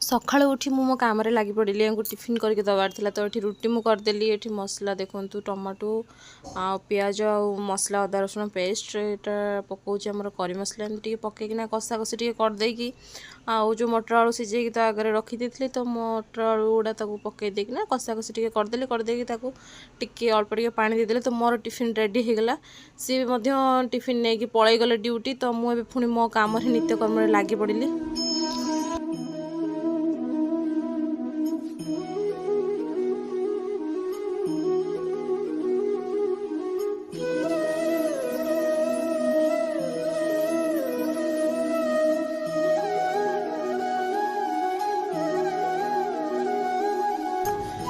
सकाळु उठी मो काम लगी पड़ी टिफिन करके दबार था तो ये रुटी मुझे करदेली ये मसला देखूँ टमाटो आ पिज आ मसला अदा रसुण पेस्ट यहाँ पकाऊँ आमर करी मसला एमती पकईकिना कषा कषि टे करदेकी आउ जो मटर आलू सीझे तो आगे रखी तो मटर आलू गुड़ा पकई देना कषा कषि टे करदेली टिके अल्प टे पानी देदेले तो मोर टिफिन रेडी हो गला सी टिफिन नहीं पलि गले ड्यूटी तो मुझे पुणी मो कम नित्यकर्म लगी पड़ी।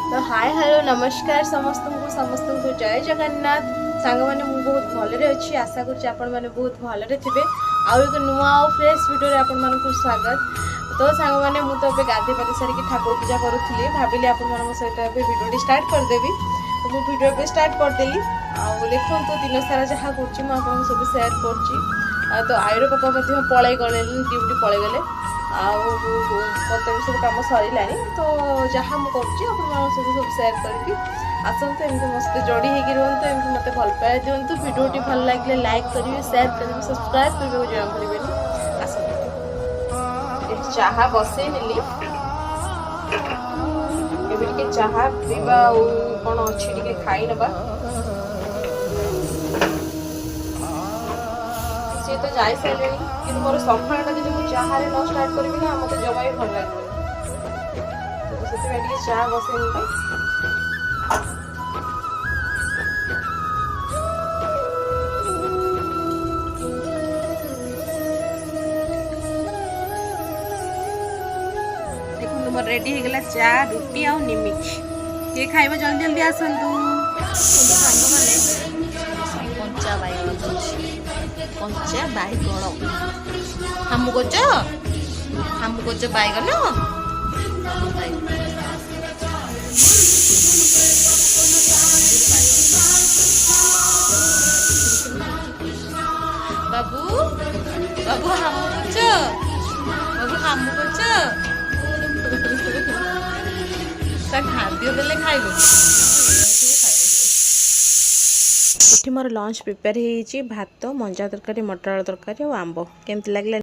तो हाय हेलो नमस्कार समस्त को जय जगन्नाथ सांग मैंने मुझे बहुत भलरे अच्छी आशा कर बहुत भलरे थे आउ एक नुआ फ्रेश वीडियो आपण मानक स्वागत। तो सांग मैंने मुझे गाधे पाधे सारिक ठाकुर पूजा करूली भाविली आपण सहित वीडियो स्टार्ट करदेवी तो मुझे वीडियो स्टार्ट करदेली आउ देखो दिन सारा जहाँ कर सब सेयार कर तो आईर पापा पलि गले ड्यूटी पलि गले मत भी सब कम सरला तो जहाँ मुझे सब सेयार करके आसतु एमती मस्त जोड़ी होगी रुहतु एमती मत भल पाए दिंतु वीडियो भल लगे लाइक करेंगे शेयर करेंगे सब्सक्राइब करने को जॉइन करेंगे। आसतु चाहा बसई नेली एबे चाहा पीवा कौन अच्छी खाई नबा सी तो जाई सारे कि मोर सफलता जब मुझे चाहे न स्टार्ट करी ना मत जमा भी भल लगे तो से चाह बसई देखो मोर रेडी हो गला चा रुटी आ निमिक ये खाइबा जल्दी जल्दी आसतु सांग मैंने कंचा बैगन कंचा बैगन हम कोच बैगन बाबू बाबू हम कोच खाद्य देले खाइब मोर लंच प्रिपेयर हो भात मंजा तरकारी मटर आलू तरकारी और आंब केमती लगे।